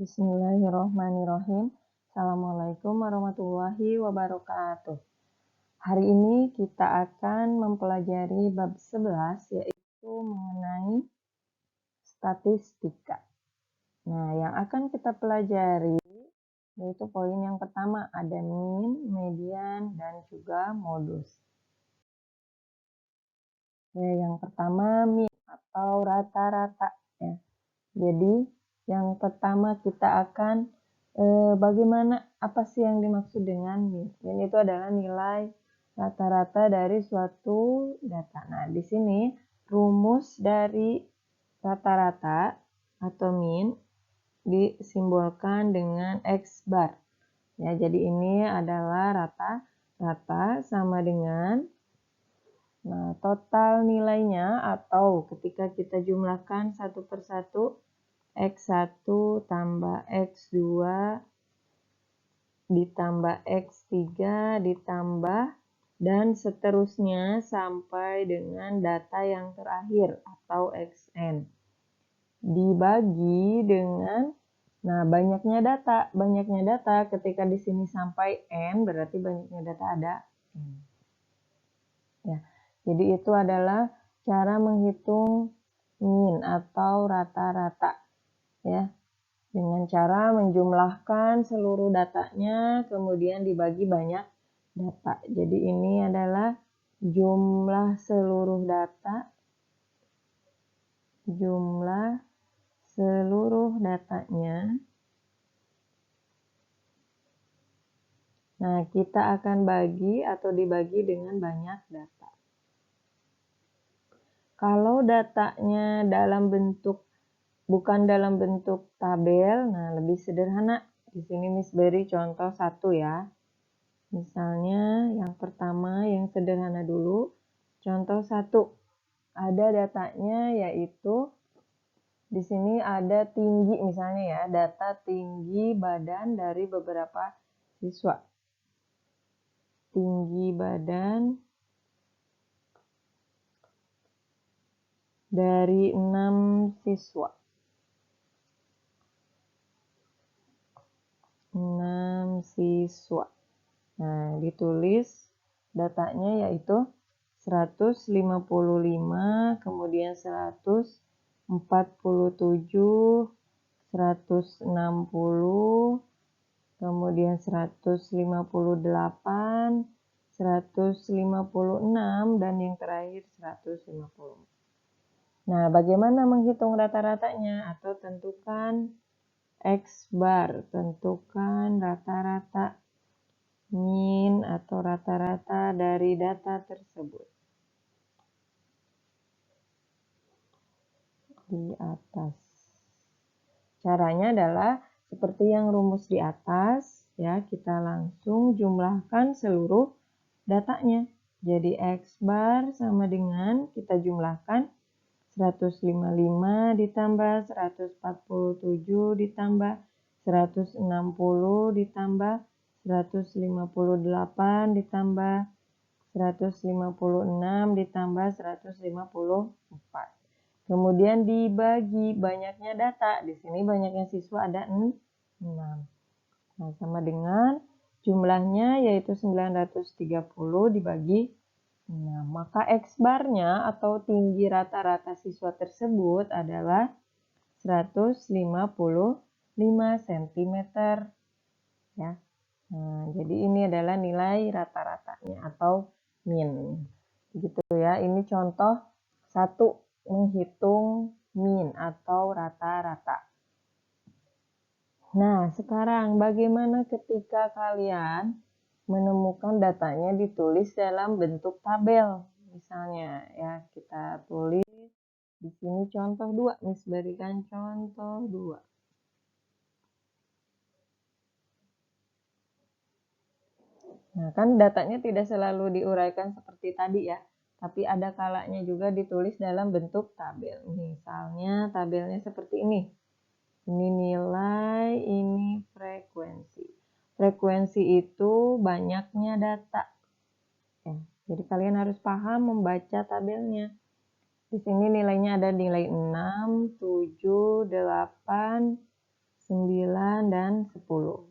Bismillahirrohmanirrohim. Assalamualaikum warahmatullahi wabarakatuh. Hari ini kita akan mempelajari bab 11, yaitu mengenai statistika. Nah, yang akan kita pelajari yaitu poin yang pertama, ada mean, median, dan juga modus. Ya, yang pertama mean atau rata-rata. Ya. Jadi yang pertama kita akan bagaimana, apa sih yang dimaksud dengan mean? Mean itu adalah nilai rata-rata dari suatu data. Nah, di sini rumus dari rata-rata atau mean disimbolkan dengan X bar. Ya, jadi ini adalah rata-rata sama dengan total nilainya, atau ketika kita jumlahkan satu persatu, X1 tambah X2 ditambah X3 ditambah dan seterusnya sampai dengan data yang terakhir atau Xn. Dibagi dengan banyaknya data ketika di sini sampai n berarti banyaknya data ada n. Ya. Jadi itu adalah cara menghitung mean atau rata-rata, ya, dengan cara menjumlahkan seluruh datanya kemudian dibagi banyak data. Jadi ini adalah jumlah seluruh datanya. Nah, kita akan bagi atau dibagi dengan banyak data. Kalau datanya bukan dalam bentuk tabel, lebih sederhana. Di sini Miss beri contoh satu ya. Misalnya yang pertama, yang sederhana dulu. Contoh 1. Ada datanya yaitu di sini ada tinggi misalnya ya, data tinggi badan dari beberapa siswa. Tinggi badan dari 6 siswa. 6 siswa. Nah, ditulis datanya yaitu 155, kemudian 147, 160, kemudian 158, 156, dan yang terakhir 150. Nah, bagaimana menghitung rata-ratanya? Atau tentukan X bar, tentukan rata-rata mean atau rata-rata dari data tersebut. Di atas. Caranya adalah seperti yang rumus di atas, ya, kita langsung jumlahkan seluruh datanya. Jadi X bar sama dengan kita jumlahkan 155 ditambah 147 ditambah 160 ditambah 158 ditambah 156 ditambah 154. Kemudian dibagi banyaknya data. Di sini banyaknya siswa ada 6. Nah, sama dengan jumlahnya yaitu 930 dibagi 6. Maka X barnya atau tinggi rata-rata siswa tersebut adalah 155 cm. Ya. Nah, jadi ini adalah nilai rata-ratanya atau mean. Begitu ya. Ini contoh 1 menghitung mean atau rata-rata. Nah, sekarang bagaimana ketika kalian menemukan datanya ditulis dalam bentuk tabel? Misalnya ya, kita tulis di sini contoh 2. Miss berikan contoh 2. Nah, kan datanya tidak selalu diuraikan seperti tadi ya, tapi ada kalanya juga ditulis dalam bentuk tabel. Misalnya tabelnya seperti ini. Ini nilai, ini frekuensi. Frekuensi itu banyaknya data. Ya, jadi kalian harus paham membaca tabelnya. Di sini nilainya ada nilai 6, 7, 8, 9, dan 10.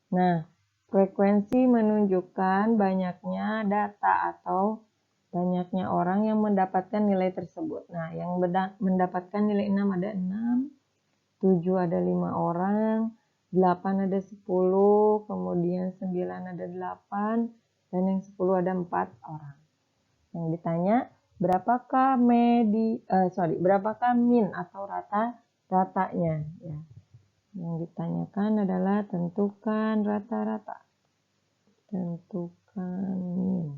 Nah, frekuensi menunjukkan banyaknya data atau banyaknya orang yang mendapatkan nilai tersebut. Nah, yang mendapatkan nilai 6 ada 6, 7 ada 5 orang, 8 ada 10, kemudian 9 ada 8, dan yang 10 ada 4 orang. Yang ditanya, berapakah berapakah min atau rata-ratanya, ya. Yang ditanyakan adalah tentukan rata-rata. Tentukan min.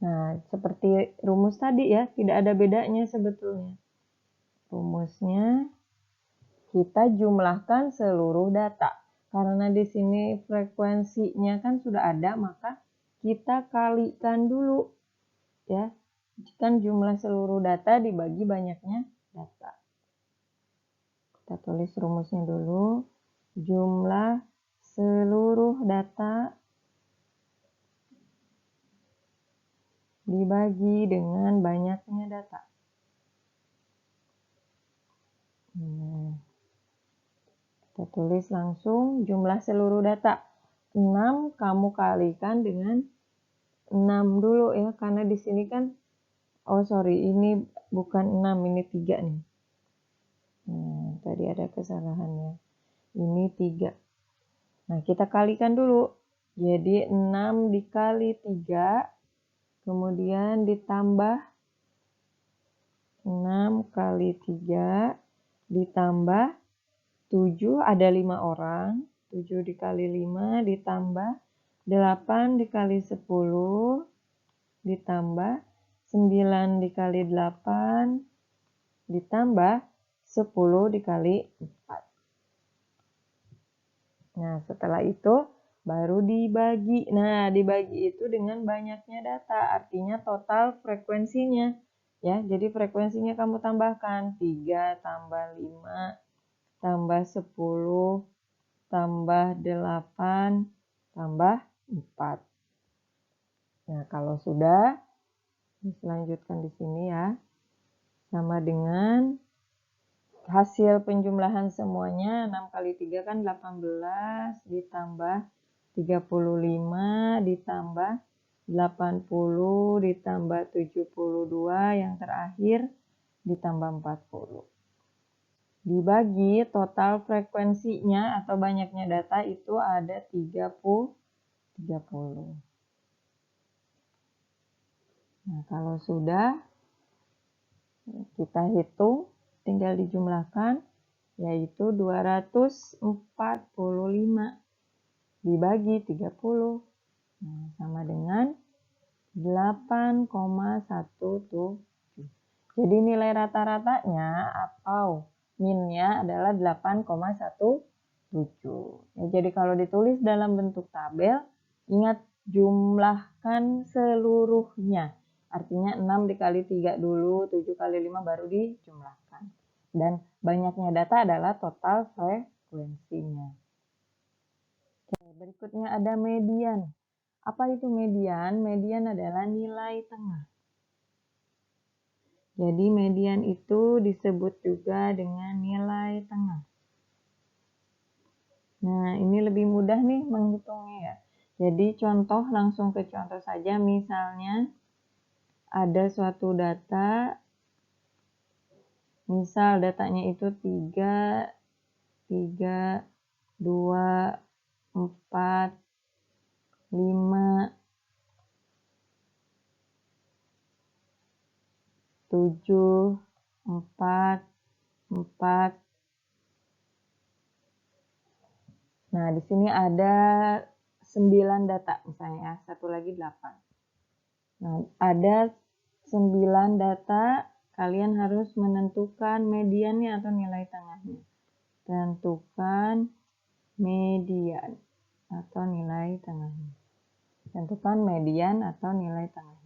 Nah, seperti rumus tadi ya, tidak ada bedanya sebetulnya. Rumusnya kita jumlahkan seluruh data. Karena di sini frekuensinya kan sudah ada, maka kita kalikan dulu ya. Kan jumlah seluruh data dibagi banyaknya data. Kita tulis rumusnya dulu. Jumlah seluruh data dibagi dengan banyaknya data. Kita tulis langsung jumlah seluruh data. 6 kamu kalikan dengan 6 dulu ya, karena di sini kan, ini bukan 6, ini 3 nih. Nah, tadi ada kesalahannya. Ini 3. Nah, kita kalikan dulu. Jadi 6 dikali 3, kemudian ditambah 6 kali 3, ditambah 7, ada 5 orang. 7 dikali 5, ditambah 8 dikali 10, ditambah 9 dikali 8, ditambah 10 dikali 4. Nah, setelah itu baru dibagi. Nah, dibagi itu dengan banyaknya data, artinya total frekuensinya. Ya, jadi frekuensinya kamu tambahkan 3 tambah 5 tambah 10 tambah 8 tambah 4. Nah, kalau sudah, selanjutkan di sini ya. Sama dengan hasil penjumlahan semuanya, 6 kali 3 kan 18, ditambah 35, ditambah 80, ditambah 72, yang terakhir ditambah 40. Dibagi total frekuensinya atau banyaknya data itu ada 30. Nah, kalau sudah kita hitung, tinggal dijumlahkan, yaitu 245 dibagi 30. Nah, sama dengan 8,17. Jadi nilai rata-ratanya atau minnya adalah 8,17. Ya, jadi kalau ditulis dalam bentuk tabel, ingat jumlahkan seluruhnya. Artinya 6 dikali 3 dulu, 7 kali 5 baru dijumlahkan. Dan banyaknya data adalah total frekuensinya. Oke, berikutnya ada median. Apa itu median? Median adalah nilai tengah. Jadi median itu disebut juga dengan nilai tengah. Nah, ini lebih mudah nih menghitungnya ya. Jadi contoh, langsung ke contoh saja. Misalnya ada suatu data, misal datanya itu 3, 2, 4, 5, 7, 4, 4. Nah, di sini ada 9 data misalnya, satu lagi 8. Nah, ada 9 data, kalian harus menentukan mediannya atau nilai tengahnya. Tentukan median atau nilai tengahnya. Tentukan median atau nilai tengahnya.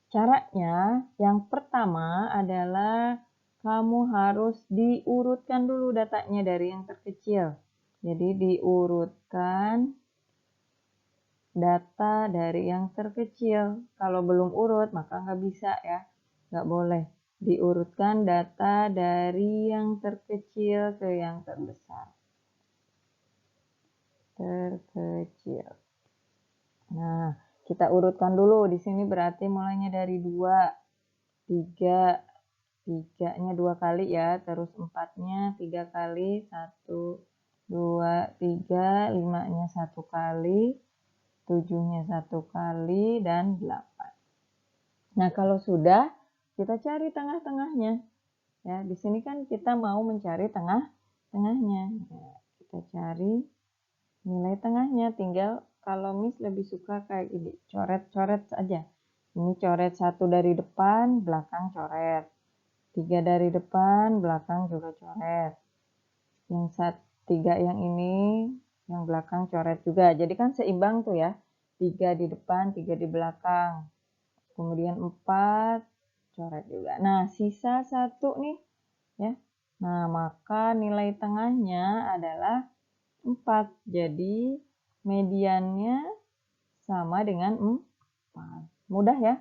Caranya, yang pertama adalah kamu harus diurutkan dulu datanya dari yang terkecil. Jadi diurutkan data dari yang terkecil. Kalau belum urut, maka nggak bisa ya. Nggak boleh. Diurutkan data dari yang terkecil ke yang terbesar. Terkecil. Nah, kita urutkan dulu. Di sini berarti mulainya dari 2, 3, 3-nya 2 kali ya, terus 4-nya 3 kali, 1, 2, 3, 5-nya 1 kali, 7-nya 1 kali, dan 8. Nah, kalau sudah, kita cari tengah-tengahnya. Ya, di sini kan kita mau mencari tengahnya. Nah, kita cari nilai tengahnya. Tinggal kalau Miss lebih suka kayak gini, coret-coret saja. Ini coret 1 dari depan, belakang coret. 3 dari depan, belakang juga coret. Yang 3 yang ini, yang belakang coret juga. Jadi kan seimbang tuh ya. 3 di depan, 3 di belakang. Kemudian 4 coret juga. Nah, sisa 1 nih ya. Nah, maka nilai tengahnya adalah 4. Jadi mediannya sama dengan 4. Mudah ya?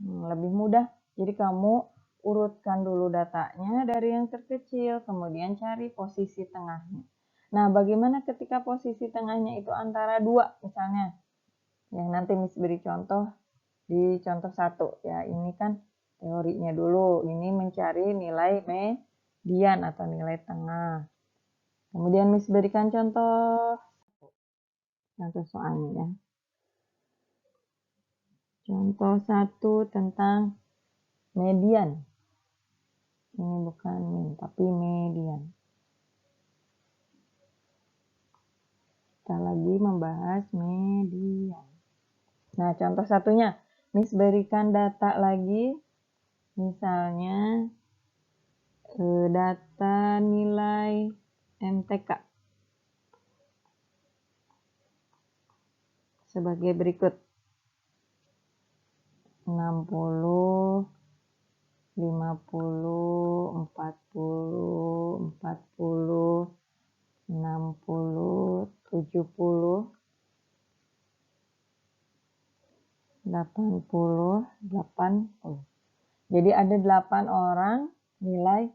Lebih mudah. Jadi kamu urutkan dulu datanya dari yang terkecil, kemudian cari posisi tengahnya. Nah, bagaimana ketika posisi tengahnya itu antara 2 misalnya? Ya, nanti Miss beri contoh di contoh 1 ya. Ini kan teorinya dulu. Ini mencari nilai median atau nilai tengah. Kemudian Miss berikan contoh soalnya ya. Contoh 1 tentang median. Ini bukan min, tapi median. Kita lagi membahas median. Nah, contoh satunya, Miss berikan data lagi. Misalnya, data nilai MTK. Sebagai berikut. 60, 50, 40, 40, 60, 70, 80, 80. Jadi ada 8 orang nilai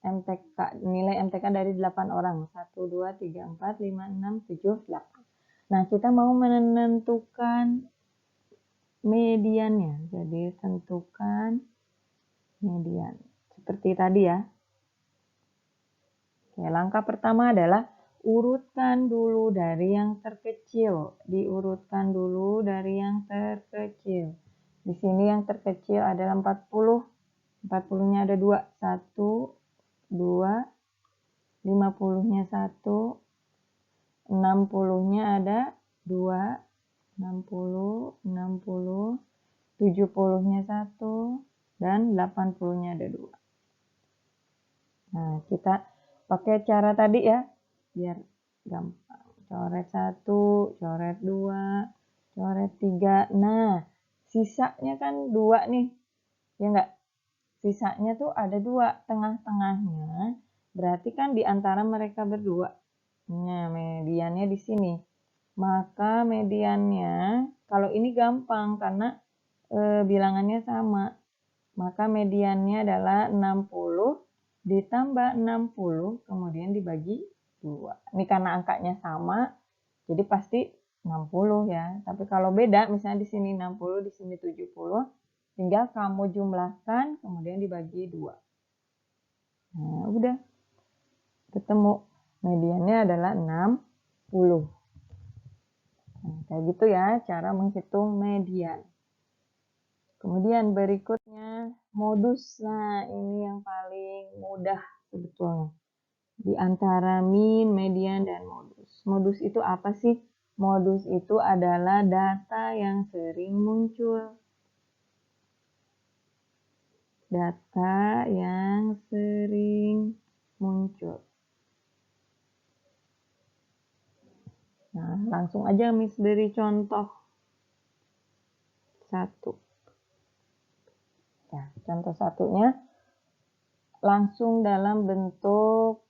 MTK dari 8 orang. 1, 2, 3, 4, 5, 6, 7, 8. Nah, kita mau menentukan mediannya. Jadi tentukan median. Seperti tadi ya. Oke, langkah pertama adalah urutkan dulu dari yang terkecil. Diurutkan dulu dari yang terkecil. Di sini yang terkecil adalah 40. 40-nya ada 2. 1, 2. 50-nya 1. 60-nya ada 2. 60, 60. 70-nya 1. Dan 80-nya ada 2. Nah, kita pakai cara tadi ya, biar gampang. Coret 1, coret 2, coret 3. Nah, sisanya kan 2 nih, ya enggak? Sisanya tuh ada 2, tengah-tengahnya. Berarti kan di antara mereka berdua. Nah, mediannya di sini. Maka mediannya, kalau ini gampang karena bilangannya sama. Maka mediannya adalah 60 ditambah 60, kemudian dibagi 2. Ini karena angkanya sama, jadi pasti 60 ya. Tapi kalau beda, misalnya di sini 60, di sini 70, tinggal kamu jumlahkan, kemudian dibagi 2. Nah, udah. Ketemu. Mediannya adalah 60. Nah, kayak gitu ya, cara menghitung median. Kemudian berikutnya modus. Nah, ini yang paling mudah sebetulnya. Di antara min, median, dan modus. Modus itu apa sih? Modus itu adalah data yang sering muncul. Data yang sering muncul. Nah, langsung aja Miss beri contoh 1. Ya, contoh satunya langsung dalam bentuk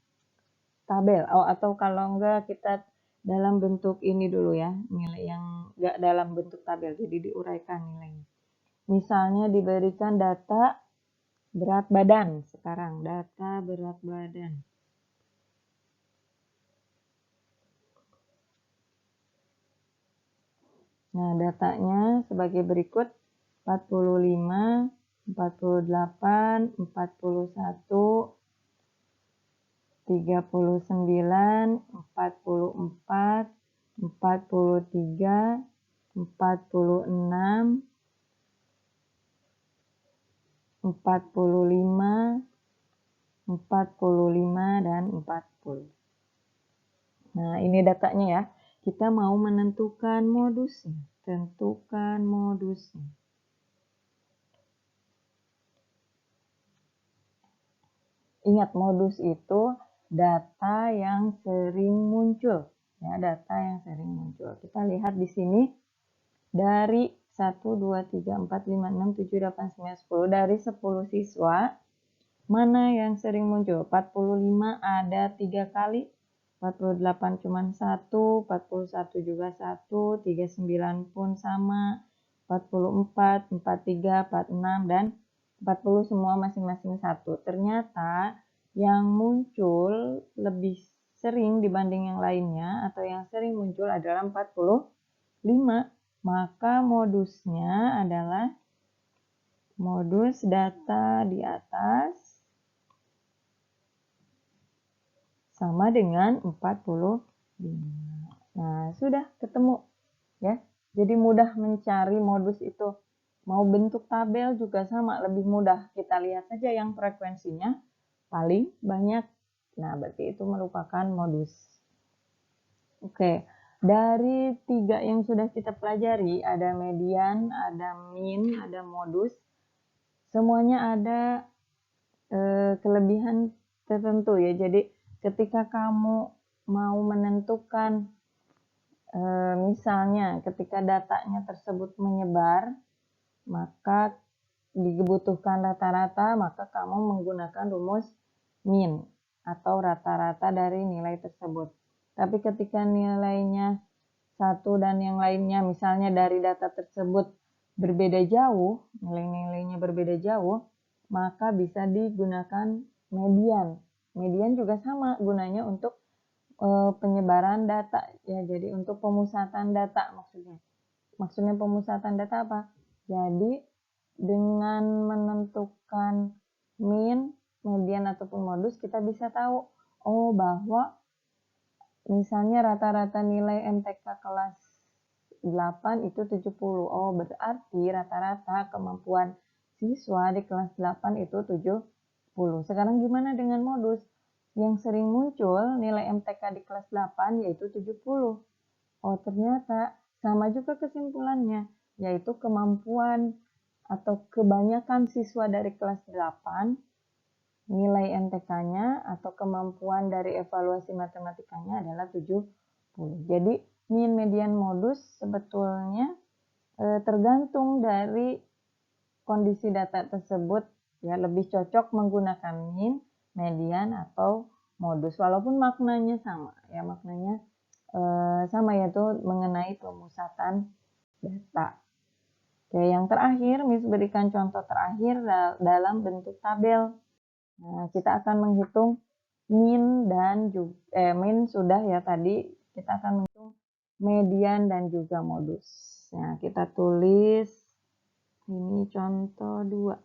tabel. Atau kalau enggak kita dalam bentuk ini dulu ya, nilai yang enggak dalam bentuk tabel, jadi diuraikan nilainya. Misalnya diberikan data berat badan sekarang, data berat badan. Nah, datanya sebagai berikut: 45, 48, 41, 39, 44, 43, 46, 45, 45, dan 40. Nah, ini datanya ya. Kita mau menentukan modusnya. Tentukan modusnya. Ingat, modus itu data yang sering muncul. Ya, data yang sering muncul. Kita lihat di sini dari 1, 2, 3, 4, 5, 6, 7, 8, 9, 10. Dari 10 siswa, mana yang sering muncul? 45 ada 3 kali. 48 cuma 1, 41 juga 1, 39 pun sama, 44, 43, 46, dan 40 semua masing-masing 1. Ternyata yang muncul lebih sering dibanding yang lainnya atau yang sering muncul adalah 45. Maka modusnya adalah modus data di atas sama dengan 45. Nah, sudah ketemu ya. Jadi mudah mencari modus itu. Mau bentuk tabel juga sama, lebih mudah. Kita lihat saja yang frekuensinya paling banyak. Nah, berarti itu merupakan modus. Oke, dari 3 yang sudah kita pelajari, ada median, ada min, ada modus. Semuanya ada kelebihan tertentu ya. Jadi ketika kamu mau menentukan misalnya ketika datanya tersebut menyebar, maka dibutuhkan rata-rata, maka kamu menggunakan rumus min atau rata-rata dari nilai tersebut. Tapi ketika nilainya satu dan yang lainnya, misalnya dari data tersebut berbeda jauh, nilai-nilainya berbeda jauh, maka bisa digunakan median. Median juga sama gunanya untuk penyebaran data ya, jadi untuk pemusatan data maksudnya. Maksudnya pemusatan data apa? Jadi dengan menentukan min, median ataupun modus, kita bisa tahu bahwa misalnya rata-rata nilai MTK kelas 8 itu 70. Berarti rata-rata kemampuan siswa di kelas 8 itu 70. Sekarang gimana dengan modus? Yang sering muncul nilai MTK di kelas 8 yaitu 70. Ternyata sama juga kesimpulannya, yaitu kemampuan atau kebanyakan siswa dari kelas 8 nilai MTK-nya atau kemampuan dari evaluasi matematikanya adalah 70. Jadi min, median, modus sebetulnya tergantung dari kondisi data tersebut ya, lebih cocok menggunakan min, median, atau modus walaupun maknanya sama ya, maknanya sama, yaitu mengenai pemusatan data. Oke, yang terakhir Miss berikan contoh terakhir dalam bentuk tabel. Nah, kita akan menghitung min dan min sudah ya tadi, kita akan menghitung median dan juga modus. Nah, kita tulis ini contoh 2.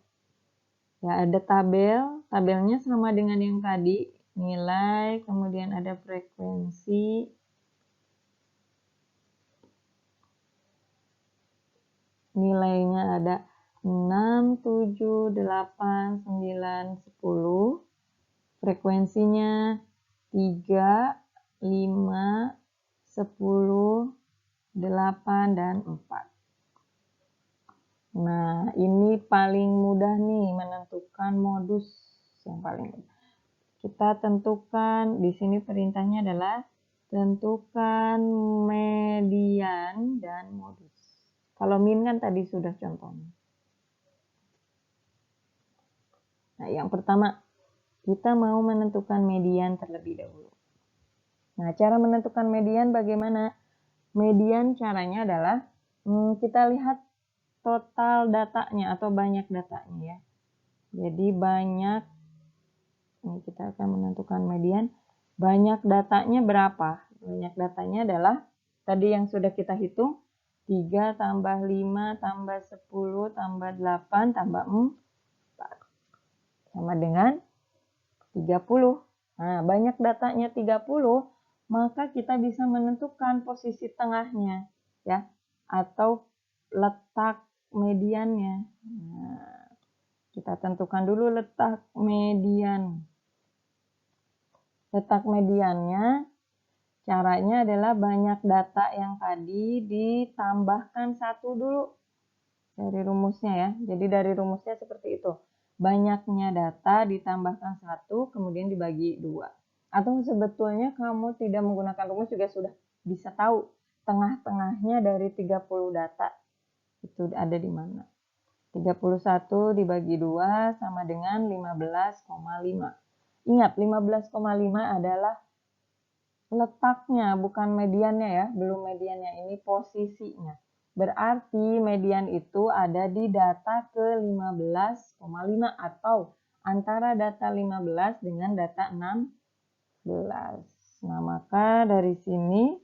Ya, ada tabelnya sama dengan yang tadi, nilai, kemudian ada frekuensi, nilainya ada 6, 7, 8, 9, 10, frekuensinya 3, 5, 10, 8, dan 4. Nah, ini paling mudah nih menentukan modus yang paling mudah. Kita tentukan, di sini perintahnya adalah tentukan median dan modus. Kalau min kan tadi sudah contohnya. Nah, yang pertama, kita mau menentukan median terlebih dahulu. Nah, cara menentukan median bagaimana? Median caranya adalah kita lihat total datanya atau banyak datanya ya. Jadi banyak, ini kita akan menentukan median. Banyak datanya berapa? Banyak datanya adalah tadi yang sudah kita hitung, 3 tambah 5 tambah 10 tambah 8 tambah 4. Sama dengan 30. Nah, banyak datanya 30, maka kita bisa menentukan posisi tengahnya, ya, atau letak mediannya. Nah, kita tentukan dulu letak median. Letak mediannya, caranya adalah banyak data yang tadi ditambahkan 1 dulu dari rumusnya ya. Jadi dari rumusnya seperti itu. Banyaknya data ditambahkan 1, kemudian dibagi 2. Atau sebetulnya kamu tidak menggunakan rumus juga sudah bisa tahu tengah-tengahnya dari 30 data itu ada di mana. 31 dibagi 2 sama dengan 15,5. Ingat, 15,5 adalah letaknya, bukan mediannya ya, belum mediannya, ini posisinya. Berarti median itu ada di data ke 15,5 atau antara data 15 dengan data 16. Nah, maka dari sini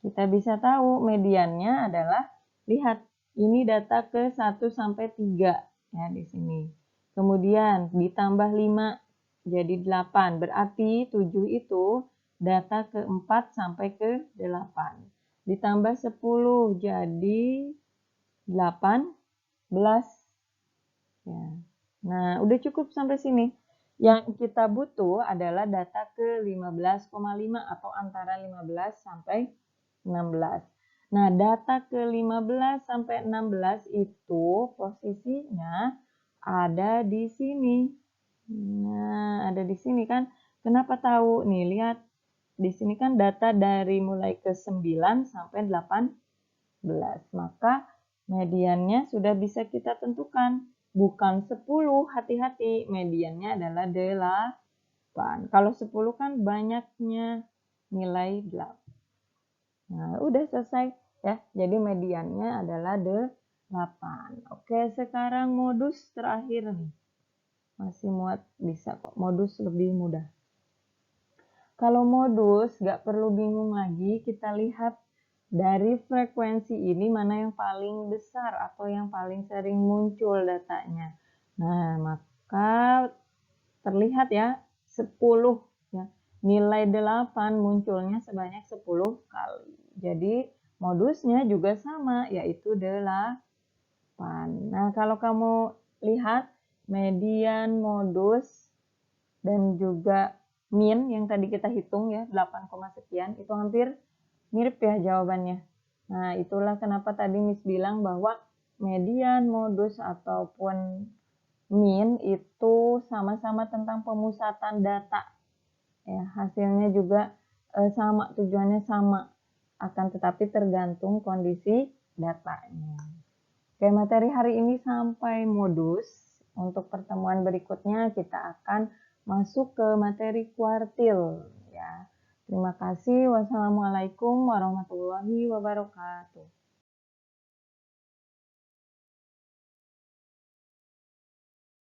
kita bisa tahu mediannya adalah, lihat, ini data ke 1 sampai 3 ya di sini. Kemudian ditambah 5 jadi 8. Berarti 7 itu data ke 4 sampai ke 8. Ditambah 10 jadi 18. Ya. Nah, udah cukup sampai sini. Yang kita butuh adalah data ke 15,5 atau antara 15 sampai 16. Nah, data ke 15 sampai 16 itu posisinya ada di sini. Nah, ada di sini kan. Kenapa tahu? Nih, lihat. Di sini kan data dari mulai ke 9 sampai 18. Maka mediannya sudah bisa kita tentukan. Bukan 10, hati-hati. Mediannya adalah 8. Kalau 10 kan banyaknya nilai 8. Nah, udah selesai ya. Jadi mediannya adalah 8. Oke, sekarang modus terakhir nih. Masih muat, bisa kok. Modus lebih mudah. Kalau modus, nggak perlu bingung lagi. Kita lihat dari frekuensi ini mana yang paling besar atau yang paling sering muncul datanya. Nah, maka terlihat ya, 10 ya. Nilai 8 munculnya sebanyak 10 kali. Jadi modusnya juga sama, yaitu 8. Nah, kalau kamu lihat median, modus, dan juga min yang tadi kita hitung ya, 8, sekian, itu hampir mirip ya jawabannya. Nah, itulah kenapa tadi Miss bilang bahwa median, modus, ataupun min itu sama-sama tentang pemusatan data. Ya, hasilnya juga sama, tujuannya sama. Akan tetapi tergantung kondisi datanya. Oke, materi hari ini sampai modus. Untuk pertemuan berikutnya kita akan masuk ke materi kuartil ya. Terima kasih. Wassalamualaikum warahmatullahi wabarakatuh.